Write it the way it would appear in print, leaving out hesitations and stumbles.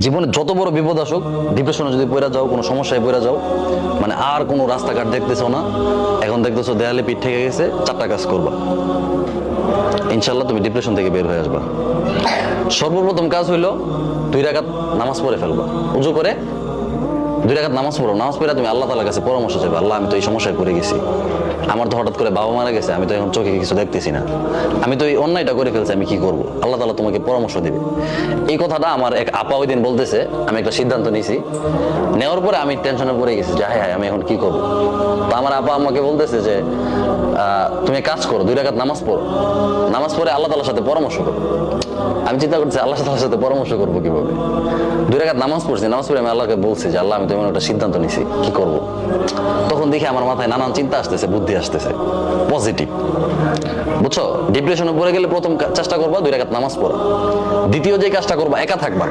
জীবনে যত বড় বিপদ আসুক, ডিপ্রেশনে যদি পড়ে যাও, কোনো সমস্যায় পড়ে যাও, মানে আর কোনো রাস্তাঘাট দেখতেছো না, এখন দেখতেছো দেয়ালে পিঠ থেকে গেছে, চারটা কাজ করবা, ইনশাল্লাহ তুমি ডিপ্রেশন থেকে বের হয়ে আসবা। সর্বপ্রথম কাজ হইলো 2 রাকাত নামাজ পড়ে ফেলবা। উজু করে 2 রাকাত নামাজ পড়ো। নামাজ পড়ে তুমি আল্লাহ তাআলার কাছে পরামর্শ চাইবে, আল্লাহ আমি তো এই সমস্যায় পড়ে গেছি, আমার তো হঠাৎ করে বাবা মারা গেছে, আমি তো এখন চোখে কিছু দেখতেছি না, আমি তো এই অন্যায়টা করে ফেলছি, আমি কি করব? আল্লাহ তাআলা তোমাকে পরামর্শ দিবে। এই কথাটা আমার এক আপা ওই দিন বলতেছে, আমি একটা সিদ্ধান্ত নিয়েছি, নেওয়ার পরে আমি টেনশনে পড়ে গেছি যে হায় হায় আমি এখন কি করব। তো আমার আপা আমাকে বলতেছে যে তুমি কাজ করো, 2 রাকাত নামাজ পড়ো, নামাজ পড়ে আল্লাহ তাআলার সাথে পরামর্শ করো। আমি চিন্তা করছি আল্লাহ তাআলার সাথে পরামর্শ করবো কিভাবে। 2 রাকাত নামাজ পড়ছি, নামাজ পড়ে আমি আল্লাহকে বলছি যে আল্লাহ আমি তো এমন একটা সিদ্ধান্ত নিছি, কি করব। তখন দেখি আমার মাথায় নানান চিন্তা আসতেছে, বুদ্ধি আসতেছে, পজিটিভ, বুঝছো? ডিপ্রেশনে পড়ে গেলে প্রথম চেষ্টা করবা 2 রাকাত নামাজ পড়া। দ্বিতীয় যে কাজটা করবা, একা থাকবা।